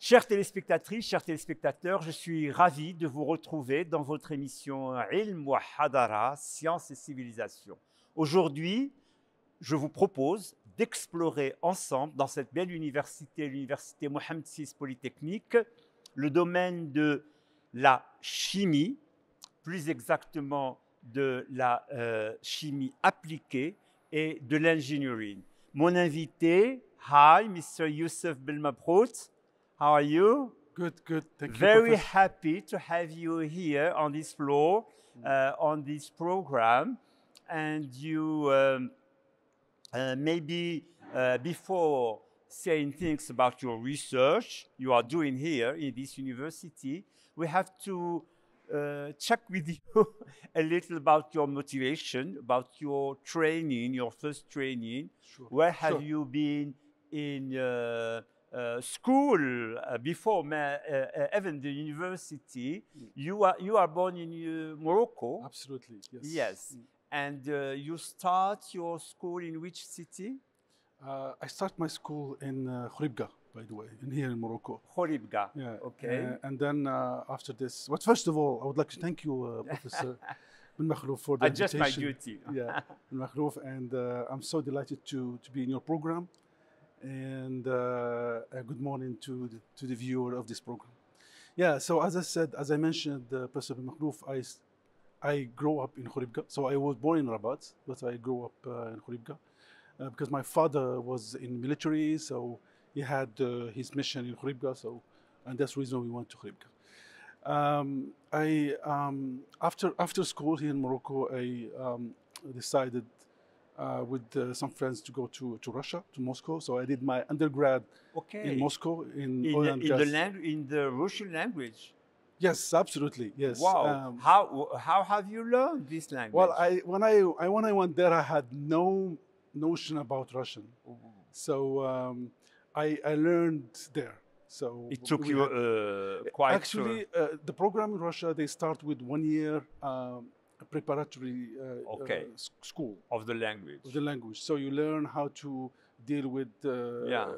Chères téléspectatrices, chers téléspectateurs, je suis ravi de vous retrouver dans votre émission Ilm وحضارة, Sciences et Civilisation. Aujourd'hui, je vous propose d'explorer ensemble dans cette belle université, l'université Mohamed VI Polytechnique, le domaine de la chimie, plus exactement de la chimie appliquée et de l'engineering. Mon invité, hi, Mr. Yusuf Bلمبخوت. How are you? Good, good. Thank you. Very happy to have you here on this floor, on this program. And you maybe before saying things about your research you are doing here in this university, we have to check with you a little about your motivation, about your training, your first training. Sure. Where have you been in school before even the university? You are born in Morocco. Absolutely, yes. Yes. And you start your school in which city? I start my school in Khouribga, by the way, in here in Morocco. Khouribga. Yeah. Okay. And then after this, but first of all, I would like to thank you, Professor Bلمبخوت, for the invitation. Just my duty. Yeah, Bلمبخوت, and I'm so delighted to be in your program. And good morning to the viewer of this program. Yeah, so as I said, as I mentioned, Professor Bلمبخوت, I grew up in Khouribga. So I was born in Rabat, but I grew up in Khouribga because my father was in military, so he had his mission in Khouribga. So, and that's the reason we went to Khouribga. After school here in Morocco, I decided with some friends to go to Russia, to Moscow. So I did my undergrad in Moscow in oil and gas. In the Russian language. Yes, absolutely. Yes. Wow. How have you learned this language? Well, when I went there, I had no notion about Russian, so I learned there. So it took you quite. Actually, the program in Russia, they start with 1 year preparatory school of the language. So you learn how to deal with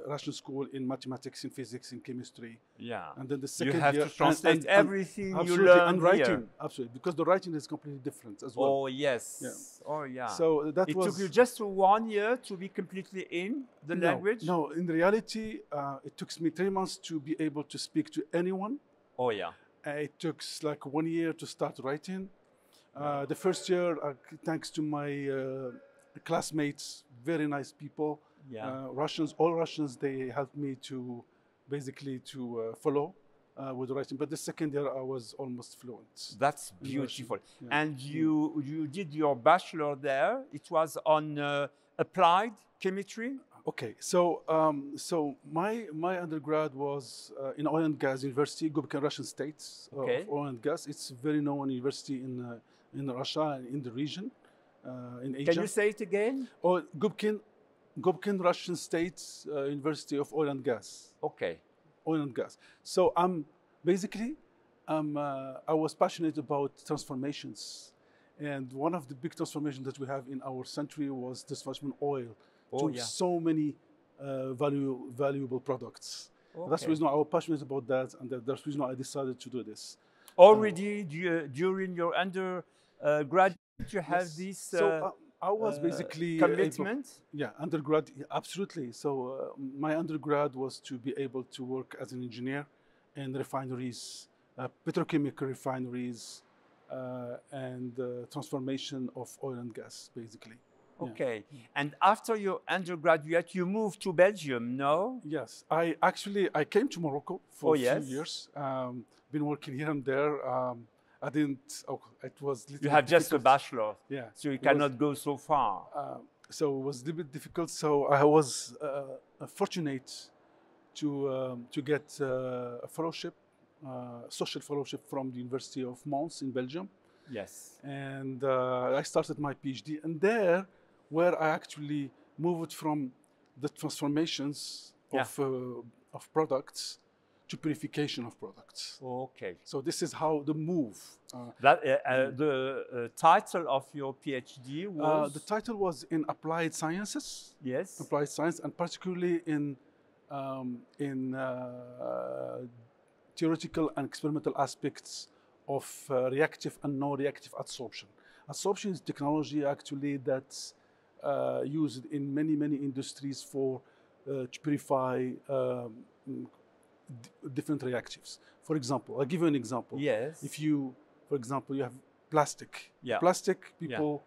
Russian school in mathematics, in physics, in chemistry. Yeah. And then the second you have year, to translate everything you absolutely, learn and writing, here. absolutely, because the writing is completely different as well. Oh yes. Yeah. Oh yeah. So that it was. Took you just 1 year to be completely in the language? No, in reality, it took me 3 months to be able to speak to anyone. Oh yeah. It took like 1 year to start writing. The first year, thanks to my classmates, very nice people, Russians, all Russians, they helped me to basically follow with writing. But the second year, I was almost fluent. That's beautiful. Yeah. And you did your bachelor there. It was on applied chemistry. Okay, so my undergrad was in oil and gas university, Gulbenkian Russian State of oil and gas. It's a very known university in Russia and in the region, in Asia. Can you say it again? Oh, Gulbenkian Russian State University of Oil and Gas. Okay. Oil and gas. So basically, I was passionate about transformations, and one of the big transformations that we have in our century was transformation oil to so many valuable products. Okay. That's the reason I was passionate about that, and that's the reason I decided to do this. Already during your undergrad, you have this. So I was basically commitment. Undergrad, absolutely. So my undergrad was to be able to work as an engineer in refineries, petrochemical refineries, and transformation of oil and gas, basically. Okay. Yeah. And after your undergraduate, you moved to Belgium, no? Yes. I came to Morocco for a few years. Been working here and there. I didn't. It was. You have just a bachelor. Yeah. So you cannot go so far. So it was a little bit difficult. So I was fortunate to get a fellowship, social fellowship from the University of Mons in Belgium. Yes. And I started my PhD, and there, where I actually moved from the transformations of products to purification of products. Okay. So this is how the move. The title of your PhD was? The title was in applied sciences. Yes. Applied science, and particularly in in theoretical and experimental aspects of reactive and non-reactive adsorption. Adsorption is technology actually that's used in many industries for to purify different reactives. For example, I'll give you an example. Yes. If you, for example, you have plastic. Yeah. Plastic, people,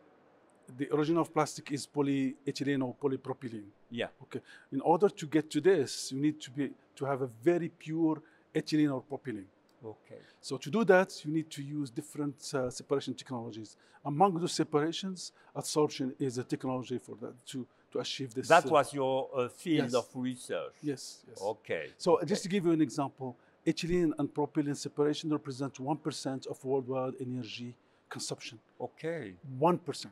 the origin of plastic is polyethylene or polypropylene. Yeah. Okay. In order to get to this, you need to have a very pure ethylene or propylene. Okay. So to do that, you need to use different separation technologies. Among those separations, adsorption is a technology for that to achieve this. That was your field yes. of research. Yes. Okay. So okay. just to give you an example, ethylene and propylene separation represent 1% of worldwide energy consumption. Okay. 1%.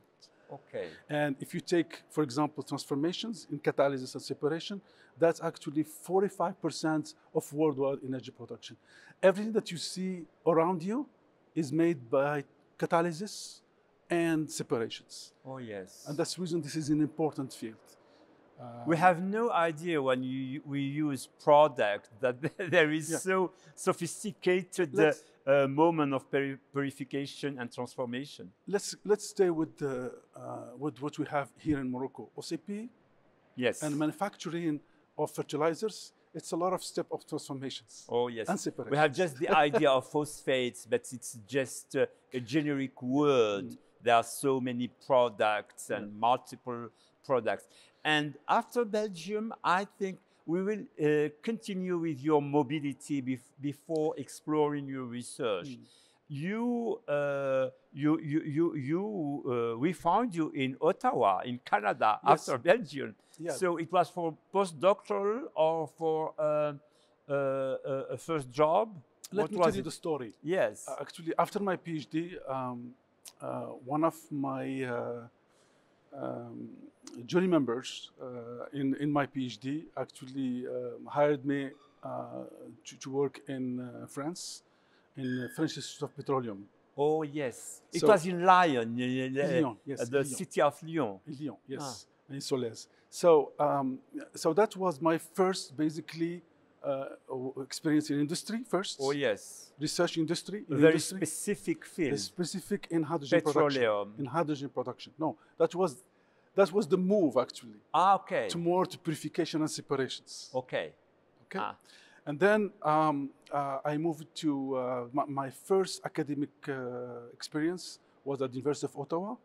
Okay. And if you take, for example, transformations in catalysis and separation, that's actually 45% of worldwide energy production. Everything that you see around you is made by catalysis and separations. Oh, yes. And that's the reason this is an important field. We have no idea when we use product that there is so sophisticated moment of purification and transformation. Let's stay with what we have here in Morocco. OCP and manufacturing of fertilizers, it's a lot of steps of transformations. Oh, yes. And separations. We have just the idea of phosphates, but it's just a generic word. There are so many products and multiple products. And after Belgium, I think we will continue with your mobility before exploring your research. We found you in Ottawa, in Canada, after Belgium. Yeah. So it was for postdoctoral or for a first job? Let me tell you the story. Yes. Actually, after my PhD, one of my jury members in my PhD actually hired me to work in France, in French Institute of Petroleum. Oh, yes. It was in Lyon, Lyon, yes, the city of Lyon. Lyon, yes, in Solèze. So, so that was my first, basically, experience in industry first. Oh, yes. Research industry. A very specific field. Specific in hydrogen production. In hydrogen production. No, that was the move, actually. Ah, okay. To more to purification and separations. Okay. Okay. Ah. And then I moved to my first academic experience was at the University of Ottawa,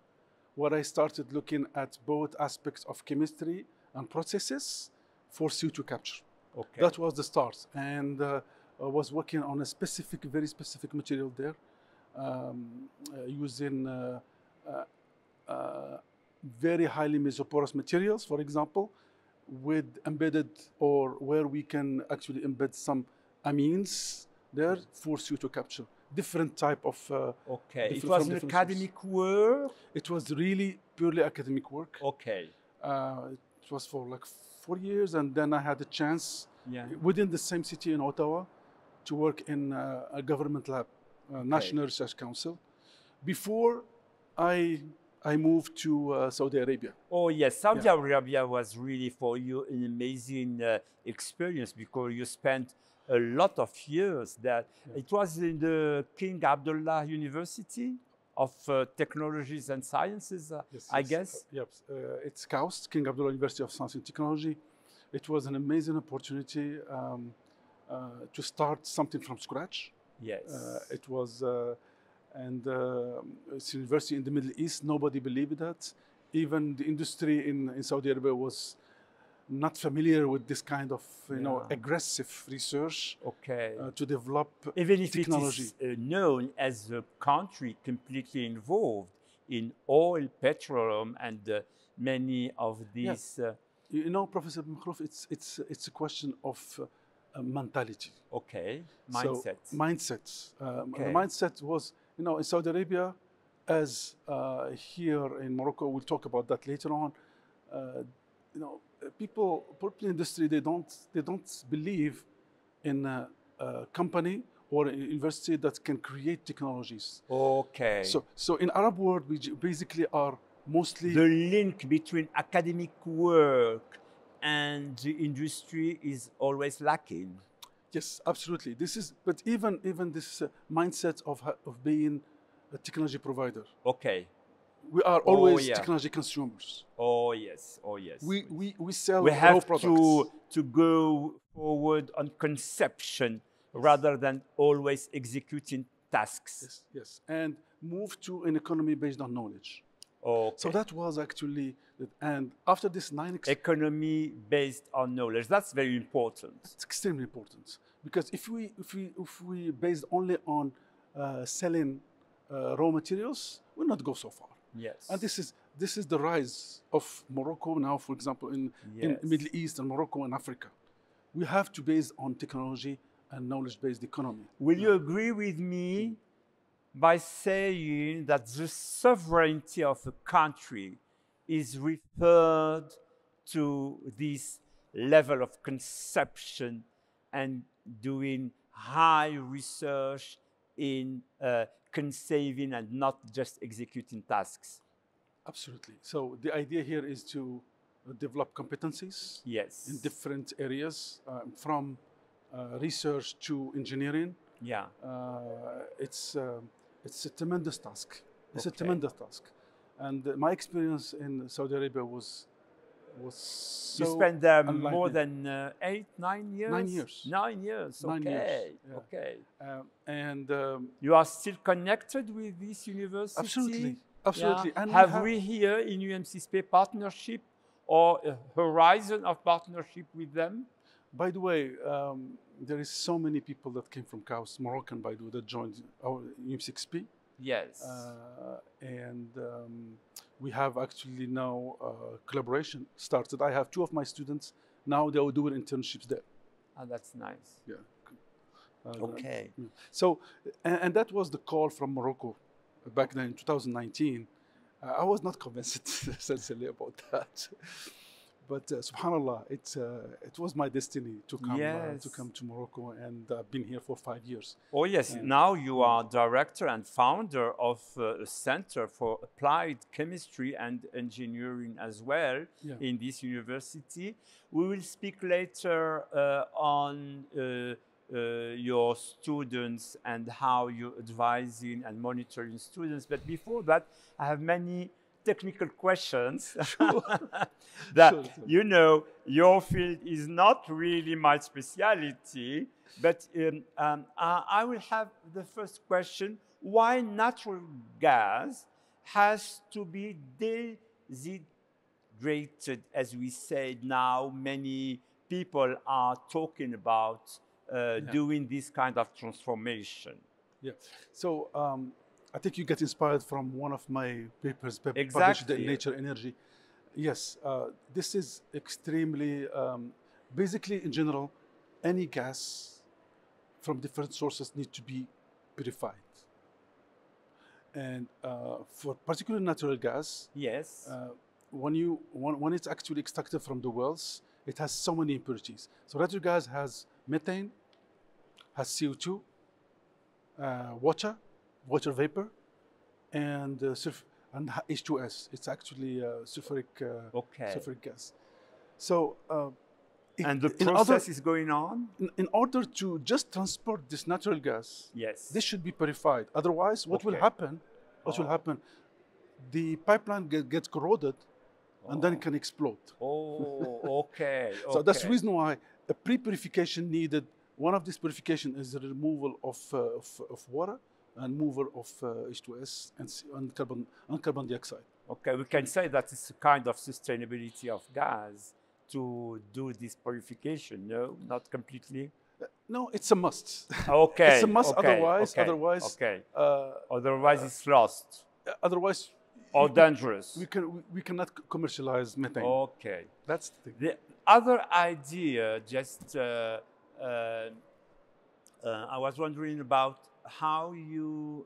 where I started looking at both aspects of chemistry and processes for CO2 capture. Okay. That was the start. And I was working on a very specific material there, using very highly mesoporous materials, for example, with embedded or where we can actually embed some amines there for CO2 capture. Different type of... okay, it was an academic work? It was really purely academic work. Okay. It was for like 4 years, and then I had a chance within the same city in Ottawa to work in a government lab, National Research Council, before I moved to Saudi Arabia. Oh, yes. Saudi Arabia was really for you an amazing experience because you spent a lot of years there. It was in the King Abdullah University of Technologies and Sciences, I guess. Yes, it's KAUST, King Abdullah University of Science and Technology. It was an amazing opportunity to start something from scratch. Yes. It was... and it's a university in the Middle East. Nobody believed that. Even the industry in Saudi Arabia was not familiar with this kind of aggressive research to develop even if technology. It is known as a country completely involved in oil, petroleum, and many of these. You know, Professor Blmkhout, it's a question of mentality. Okay, mindset. So, mindset. The mindset was, in Saudi Arabia, as here in Morocco, we'll talk about that later on. People industry, they don't believe in a company or a university that can create technologies. Okay. So in Arab world, we basically are mostly the link between academic work and the industry is always lacking. Yes, absolutely. This is, but even this mindset of being a technology provider. Okay. We are always yeah. technology consumers. Oh yes, oh yes. We sell We raw have products. to go forward on conception rather than always executing tasks. Yes, yes, and move to an economy based on knowledge. Okay. So that was actually, and after this economy based on knowledge, that's very important. It's extremely important, because if we based only on selling raw materials, we'll not go so far. Yes. And this is the rise of Morocco now, for example, in Middle East and Morocco and Africa. We have to base on technology and knowledge-based economy. Will you agree with me by saying that the sovereignty of a country is referred to this level of conception and doing high research in conceiving and not just executing tasks? Absolutely. So the idea here is to develop competencies in different areas, from research to engineering. Yeah. It's a tremendous task. It's a tremendous task. And my experience in Saudi Arabia was so. You spent there more than 9 years? 9 years. 9 years, okay. 9 years, yeah. Okay. And you are still connected with this university? Absolutely, absolutely. Yeah. And have we here in UMCSP partnership or a horizon of partnership with them? By the way, there is so many people that came from Kaus, Moroccan, by the way, that joined our UMCSP. Yes. And we have actually now collaboration started. I have 2 of my students now. They are doing internships there. Oh, that's nice. Yeah. Okay. So, and that was the call from Morocco back then in 2019. I was not convinced essentially about that. But subhanallah, it was my destiny to come to Morocco, and I've been here for 5 years. Oh yes, and now you are director and founder of a Center for Applied Chemistry and Engineering as well in this university. We will speak later on your students and how you're advising and monitoring students. But before that, I have many technical questions. You know, your field is not really my specialty, but I will have the first question. Why natural gas has to be dehydrated, as we say now? Many people are talking about doing this kind of transformation. Yeah. So I think you get inspired from one of my papers published in Nature Energy. Yes, this is extremely, basically in general, any gas from different sources need to be purified. And for particularly natural gas, when it's actually extracted from the wells, it has so many impurities. So natural gas has methane, has CO2, water vapor, and H2S. It's actually sulfuric gas. So, and the process is going on? In order to just transport this natural gas, this should be purified. Otherwise, what will happen? The pipeline gets corroded, and then it can explode. So that's the reason why a pre-purification needed. One of these purification is the removal of water and removal of H2S and carbon dioxide. Okay, we can say that it's a kind of sustainability of gas to do this purification. No, not completely. No, it's a must. Okay, it's a must. Otherwise, otherwise it's lost. Otherwise, or dangerous. We cannot commercialize methane. Okay, that's the thing. The other idea, just I was wondering about how you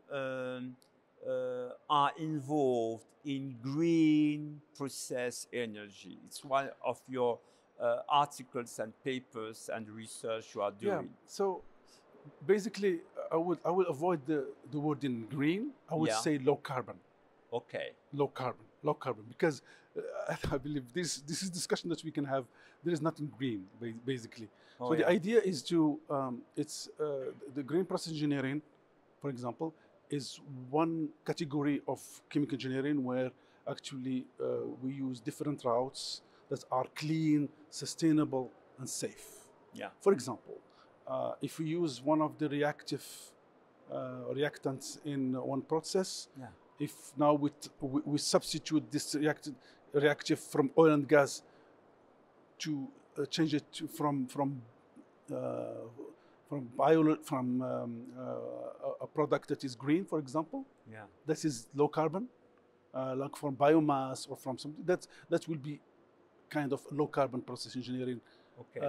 are involved in green process energy. It's one of your articles and papers and research you are doing. Yeah. So basically, I will avoid the word in green. I would say low carbon. Okay. Low carbon, because I believe this is discussion that we can have. There is nothing green, basically. Oh, So yeah. the idea is to, the green process engineering, for example, is one category of chemical engineering where actually we use different routes that are clean, sustainable, and safe. Yeah. For example, if we use one of the reactants in one process, Yeah. if now we substitute this reactive from oil and gas to change it to, from a product that is green, for example, Yeah. that is low carbon, like from biomass or from something that will be kind of low carbon process engineering Okay.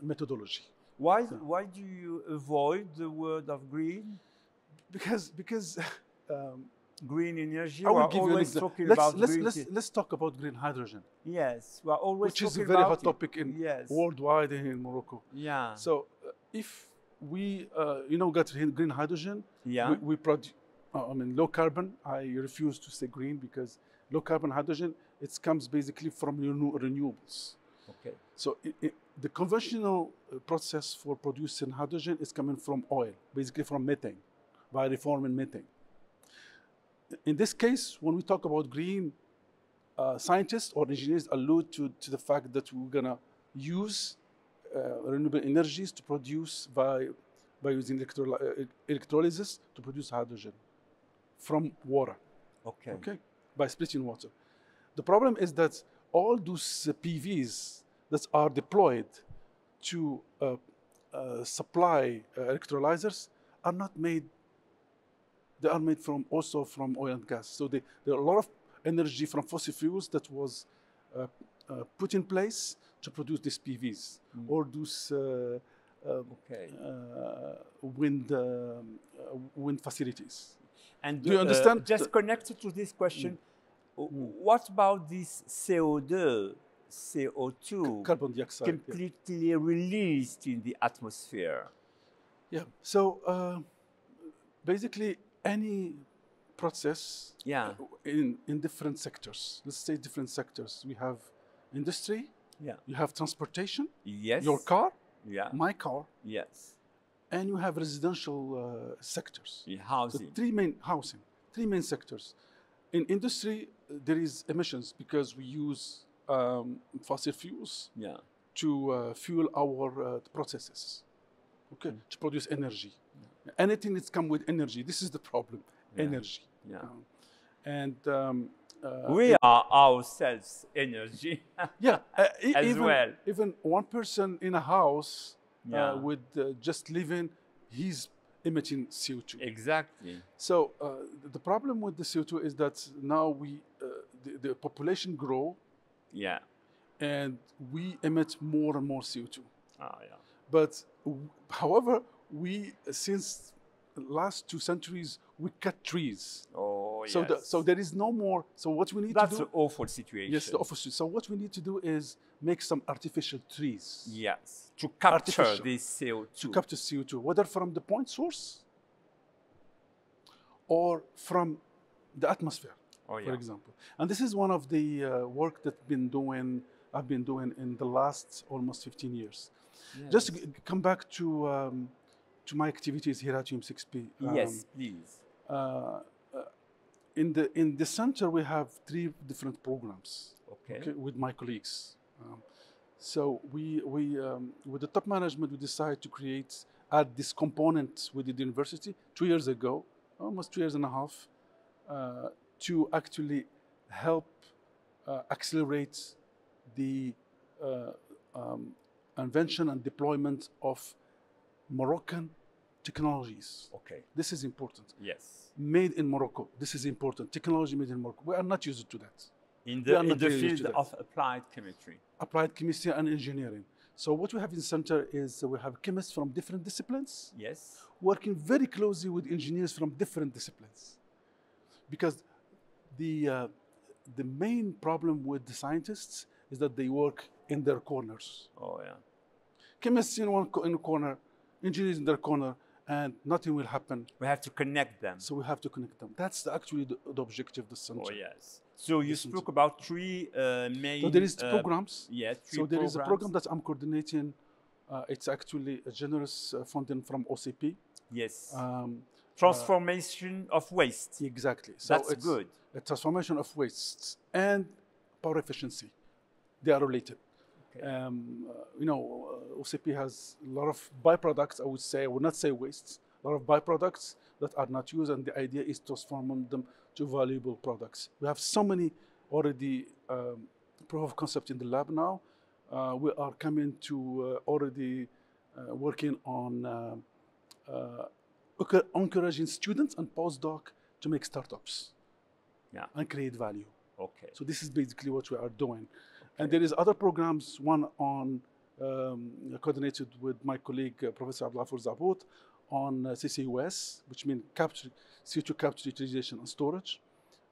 methodology. Why do you avoid the word of green? Because Green energy. I will We're give you an always example. talking about green. Let's talk about green hydrogen. Yes, we're always Which is a talking very about hot it. topic in Yes. worldwide in Morocco. Yeah. So if we, got green hydrogen, Yeah. we produce. I mean, low carbon. I refuse to say green because low carbon hydrogen it comes basically from renewables. Okay. So the conventional process for producing hydrogen is coming from oil, basically from methane, by reforming methane. In this case, when we talk about green, scientists or engineers allude to the fact that we're gonna use renewable energies to produce by using electrolysis to produce hydrogen from water. Okay. Okay, by splitting water. The problem is that all those PVs that are deployed to supply electrolyzers are not made. They are made also from oil and gas. So there are a lot of energy from fossil fuels that was put in place to produce these PVs or those wind facilities. And do you understand? Just connected to this question, what about this CO2, carbon dioxide, completely released in the atmosphere? Yeah. So basically, any process in different sectors. Let's say different sectors. We have industry. Yeah. You have transportation. Yes. Your car. Yeah. My car. Yes. And you have residential sectors. Yeah, housing. So three main sectors. In industry, there is emissions because we use fossil fuels to fuel our processes. Okay, to produce energy. Anything that's come with energy, this is the problem. Energy. Yeah. And we are ourselves energy. Even one person in a house with just living, he's emitting CO2. Exactly. So the problem with the CO2 is that now the population grow. Yeah. And we emit more and more CO2. But however, since the last 2 centuries, we cut trees. Oh, so there is no more. So what we need to do. That's an awful situation. Yes, the awful situation. So what we need to do is make some artificial trees. Yes, to capture this CO2. To capture CO2, whether from the point source or from the atmosphere, for example. And this is one of the work that I've been doing in the last almost 15 years. Yes. Just to come back to my activities here at UM6P. Yes, please. In the center, we have 3 different programs. Okay, with my colleagues. So we with the top management, we decided to add this component within the university 2 years ago, almost 2 years and a half, to actually help accelerate the invention and deployment of Moroccan technologies. Okay. This is important. Yes. Made in Morocco. This is important. Technology made in Morocco. We are not used to that. In the field of applied chemistry. Applied chemistry and engineering. So what we have in the center is we have chemists from different disciplines. Yes. Working very closely with engineers from different disciplines. Because the main problem with the scientists is that they work in their corners. Oh, yeah. Chemists in a corner, engineers in their corner, and nothing will happen. We have to connect them. So we have to connect them. That's actually the objective of the center. Oh, yes. So you spoke about three main. So there is programs. Yeah, so there is a program that I'm coordinating. It's actually a generous funding from OCP. Yes. Transformation of waste. Exactly. So that's it's good. A transformation of waste and power efficiency. They are related. Okay. OCP has a lot of byproducts, I would say. I would not say wastes. A lot of byproducts that are not used, and the idea is to transform them to valuable products. We have so many already proof of concept in the lab now. We are coming to already working on encouraging students and postdoc to make startups and create value. Okay. So this is basically what we are doing. Okay. And there is other programs, one on coordinated with my colleague, Professor Abdulghafur Zabout, on CCUS, which means CO2 capture, utilization, and storage.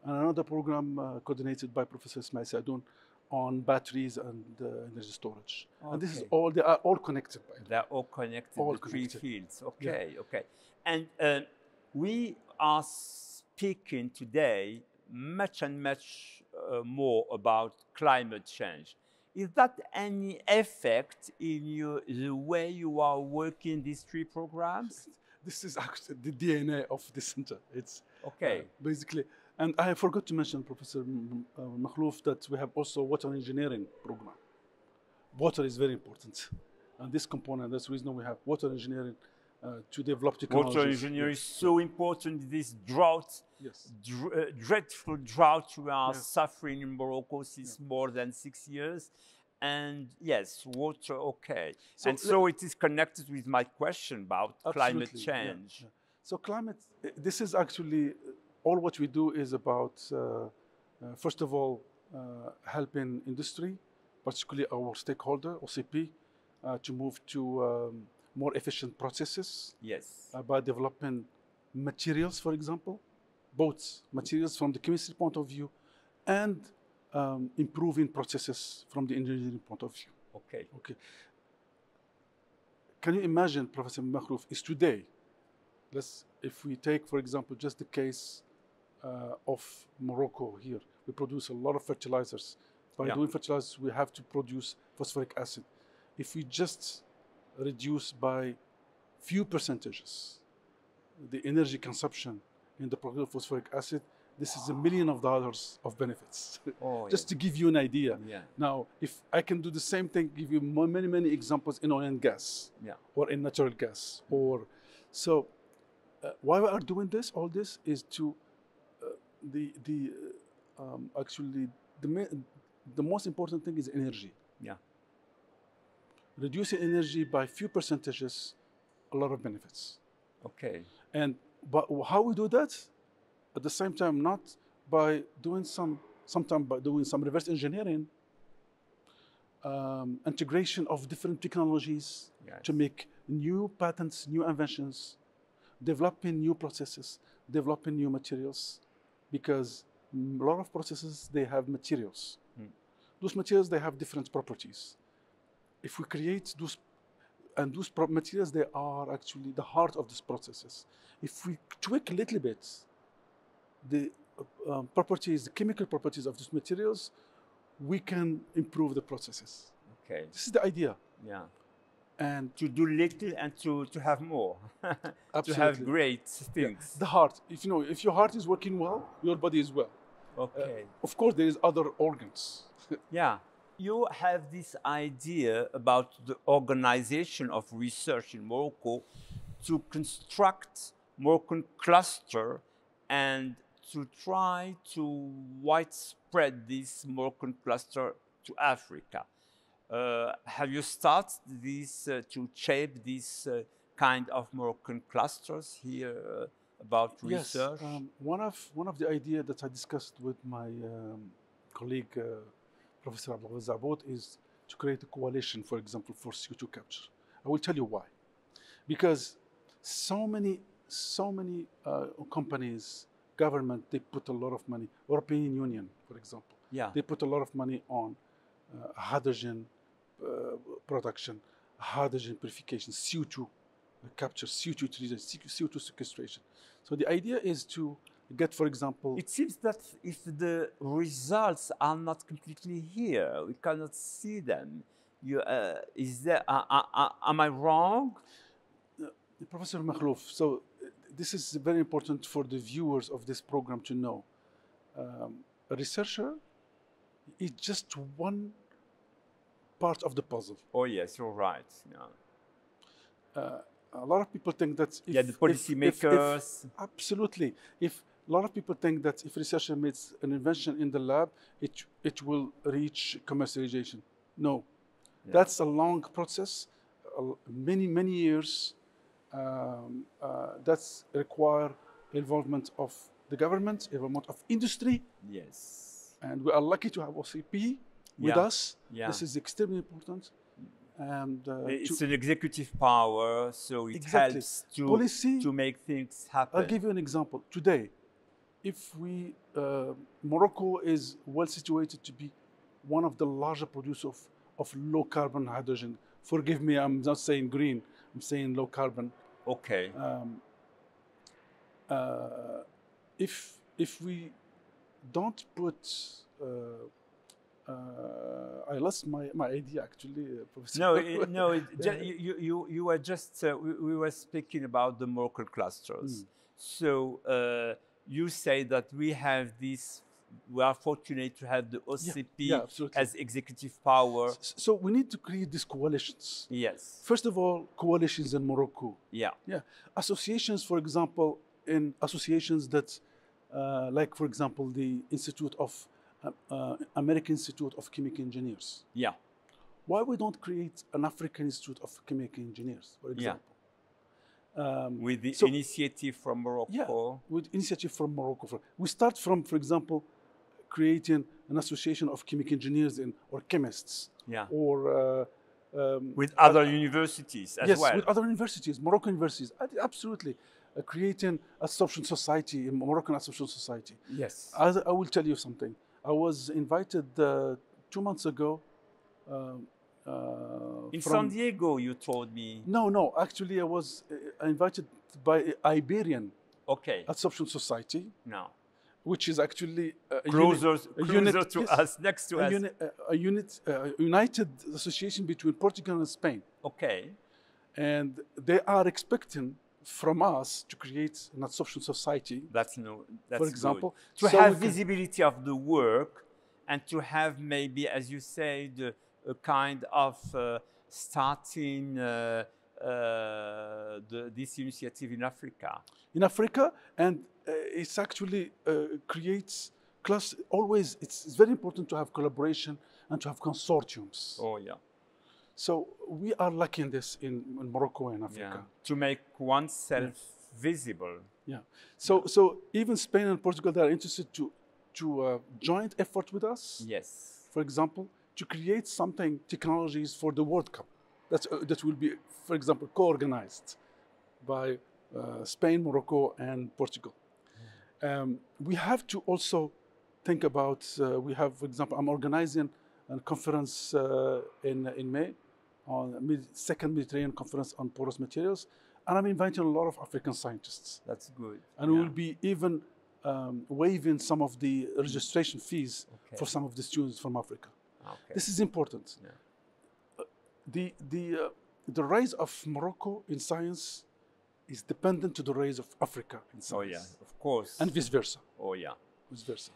And another program coordinated by Professor Ismail Sadoun on batteries and energy storage. Okay. And this is all, they are all connected. They're all connected, all the connected. 3 fields. Okay, okay. And we are speaking today much more about climate change. Is that any effect in the way you are working these 3 programs? This is actually the DNA of the center. It's okay. Basically, and I forgot to mention, Professor Makhlouf, that we have also water engineering program. Water is very important, and this component, that's the reason we have water engineering to develop technologies. Water engineering is so important. This drought, dreadful drought we are suffering in Morocco since more than 6 years. And yes, water, okay. So it is connected with my question about climate change. So climate, this is actually, all what we do is about, first of all, helping industry, particularly our stakeholder, OCP, to move to more efficient processes. Yes. By developing materials, for example, both materials from the chemistry point of view and improving processes from the engineering point of view. Okay. Okay. Can you imagine, Professor Makhlouf, is today, if we take, for example, just the case of Morocco here, we produce a lot of fertilizers. By doing fertilizers, we have to produce phosphoric acid. If we just reduce by few percentages the energy consumption in the production of phosphoric acid, this is $1 million of benefits. Just to give you an idea. Now, if I can do the same thing, give you many examples in oil and gas, or in natural gas, or so. Why we are doing this? All this is to actually the most important thing is energy. Reducing energy by few percentages, a lot of benefits. Okay. But how we do that? At the same time, not by doing sometimes by doing some reverse engineering, integration of different technologies to make new patents, new inventions, developing new processes, developing new materials, because a lot of processes, they have materials. Those materials, they have different properties. If we create those materials, they are actually the heart of these processes. If we tweak a little bit the properties, the chemical properties of these materials, we can improve the processes. Okay. This is the idea. And to do little and to have more. To have great things. The heart. If your heart is working well, your body is well. Okay. Of course, there is other organs. You have this idea about the organization of research in Morocco to construct Moroccan cluster and to try to widespread this Moroccan cluster to Africa. Have you started this to shape this kind of Moroccan clusters here about research? Yes, one of the ideas that I discussed with my colleague Professor Abdulghafur Zabout is to create a coalition, for example, for CO2 capture. I will tell you why. Because so many companies, government, they put a lot of money. European Union, for example, they put a lot of money on hydrogen production, hydrogen purification, CO2 capture, CO2 utilization, CO2 sequestration. So the idea is to get, for example, It seems that if the results are not completely here, we cannot see them. Is there? Am I wrong? Professor Makhlouf, so this is very important for the viewers of this program to know. A researcher is just one part of the puzzle. Oh yes, you're right. Yeah. A lot of people think that if, the policymakers. Absolutely. If a lot of people think that if a researcher makes an invention in the lab, it will reach commercialization. No, that's a long process, many years. That's require involvement of the government, involvement of industry. Yes. And we are lucky to have OCP with us. This is extremely important. And it's an executive power, so it helps to make things happen. I'll give you an example. Today, if Morocco is well situated to be one of the larger producers of low carbon hydrogen. Forgive me, I'm not saying green, I'm saying low carbon. Okay. If we don't put I lost my idea actually, Professor. No. You were just we were speaking about the Moroccan clusters. So you say that we have this. We are fortunate to have the OCP as executive power. So we need to create these coalitions. Yes. First of all, coalitions in Morocco. Yeah. Associations, for example, in associations that, like for example, the American Institute of Chemical Engineers. Yeah. Why we don't create an African Institute of Chemical Engineers, for example? With the initiative from Morocco. Yeah, with initiative from Morocco. We start from, for example, creating an association of chemical engineers or chemists. Yeah. Or with other universities as well. Yes, with other universities, Moroccan universities. Absolutely. Creating a social society, a Moroccan social society. Yes. I will tell you something. I was invited 2 months ago. In San Diego, you told me. No. Actually, I was invited by Iberian. Okay. Assumption Society. No. Which is actually closer to us, next to us. A united association between Portugal and Spain. Okay. And they are expecting from us to create an assumption society. That's for example, good. To have visibility of the work and to have maybe, as you said, a kind of starting this initiative in Africa. In Africa, and it's actually creates always. It's very important to have collaboration and to have consortiums. Oh yeah. So we are lucky in this in Morocco and Africa. To make oneself visible. Yeah. So even Spain and Portugal, they are interested to joint effort with us. Yes. For example, to create technologies for the World Cup. That will be, for example, co-organized by Spain, Morocco, and Portugal. We have to also think about. We have, for example, I'm organizing a conference in May, on second Mediterranean conference on porous materials, and I'm inviting a lot of African scientists. That's good. And we will be even waiving some of the registration fees for some of the students from Africa. Okay. This is important. Yeah. The rise of Morocco in science is dependent to the rise of Africa in science. Oh yeah, of course. And vice versa. Oh yeah. Vice versa.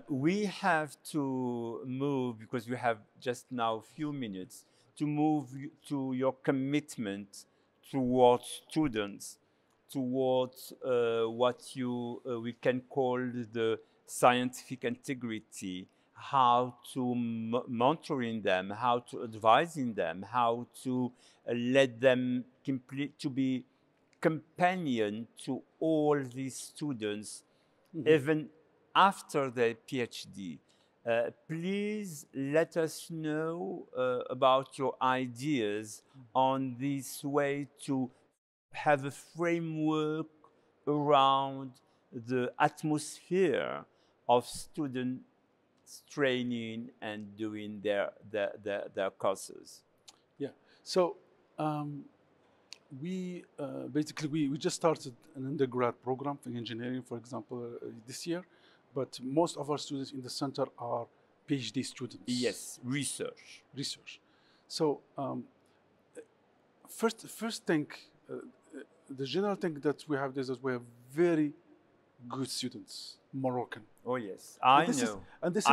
We have to move, because we have just now a few minutes, to move to your commitment towards students, towards what we can call the scientific integrity, how to mentoring them, how to advising them, how to let them to be companion to all these students, even after their PhD. Please let us know about your ideas on this way to have a framework around the atmosphere of student training and doing their courses. Yeah. So we basically we just started an undergrad program in engineering, for example, this year, but most of our students in the center are PhD students. Yes, research. Research. So first thing, the general thing that we have is that we have very good students, Moroccan. Oh yes, I know. And this is,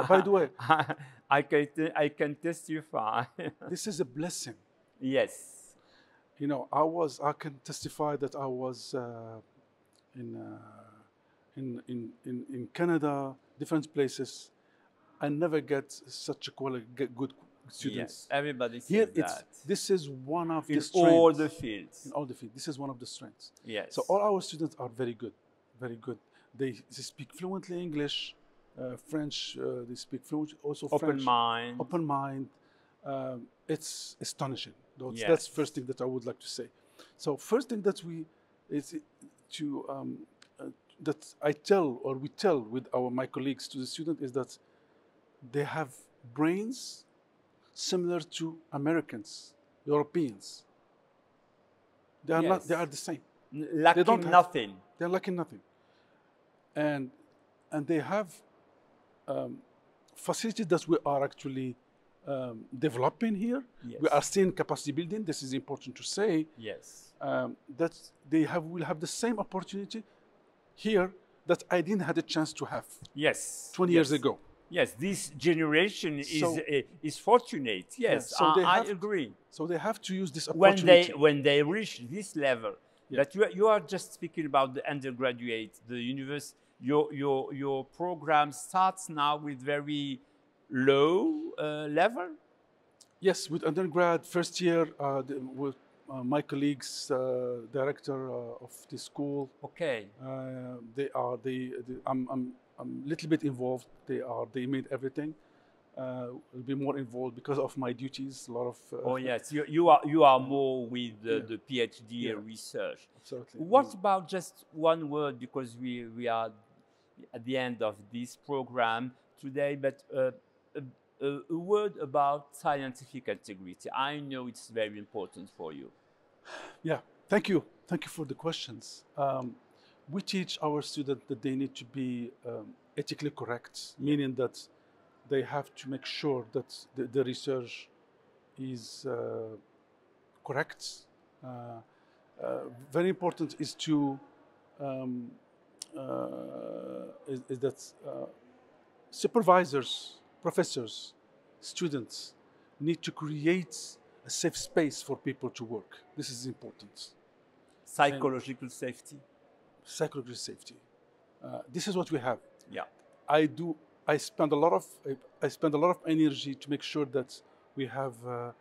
by the way, I can testify. This is a blessing. Yes. You know, I can testify that I was in Canada, different places. I never get such a good students. Yes, everybody says Here, that. This is one of the in strengths. all the fields. In all the fields. This is one of the strengths. Yes. So all our students are very good, very good. They speak fluently English, French. They speak fluently also open French. Mind. Open mind. It's astonishing. Yes. That's the first thing that I would like to say. So first thing that we tell with my colleagues to the student is that they have brains similar to Americans, Europeans. They are Yes. not. They are the same. Lacking nothing. They're lacking nothing. And they have facilities that we are actually developing here. Yes. We are still in capacity building. This is important to say. Yes. That they will have the same opportunity here that I didn't have a chance to have. Yes. 20 years ago. Yes, this generation is fortunate. Yes, so I agree. So they have to use this opportunity. When they reach this level, Yeah. that you are just speaking about the undergraduate, the university. Your program starts now with very low level. Yes, with undergrad first year with my colleagues, director of the school. Okay. I'm a little bit involved. They made everything. Will be more involved because of my duties. A lot of. Oh yes, you are more with the PhD research. Absolutely. What about just one word, because we are at the end of this program today, but a word about scientific integrity. I know it's very important for you. Yeah, thank you for the questions. We teach our students that they need to be ethically correct, meaning that they have to make sure that the research is correct. Very important is to is that supervisors, professors, students need to create a safe space for people to work. This is important. Psychological safety. Psychological safety. This is what we have. Yeah. I spend a lot of energy to make sure that we have a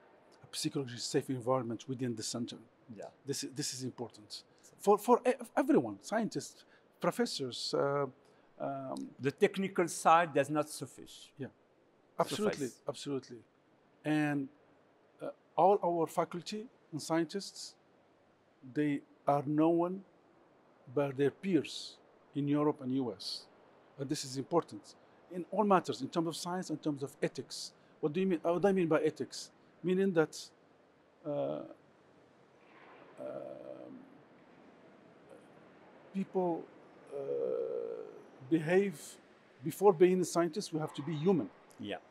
psychologically safe environment within the center. Yeah. This is important for everyone, scientists, professors. The technical side does not suffice. Yeah, absolutely. And all our faculty and scientists, they are known by their peers in Europe and US. And this is important in all matters, in terms of science, in terms of ethics. What do you mean? What do I mean by ethics? Meaning that people behave, before being a scientist, we have to be human. Yeah.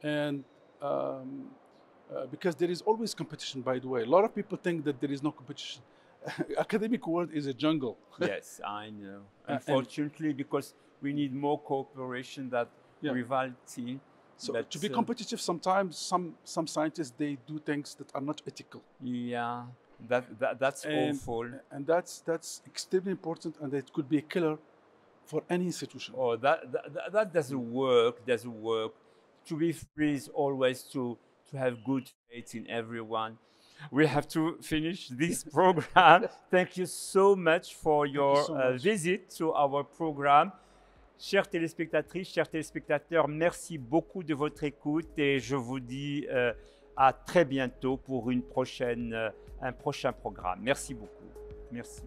And because there is always competition, by the way. A lot of people think that there is no competition. Academic world is a jungle. Yes, I know. Unfortunately, because we need more cooperation than rivalry. So to be competitive, sometimes some scientists, they do things that are not ethical. Yeah, that's awful. And that's extremely important, and it could be a killer for any institution. Oh, that doesn't work. Doesn't work. To be free is always to have good faith in everyone. We have to finish this program. Thank you so much for your visit to our program. Chères téléspectatrices, chers téléspectateurs, merci beaucoup de votre écoute et je vous dis à très bientôt pour un prochain programme. Merci beaucoup. Merci.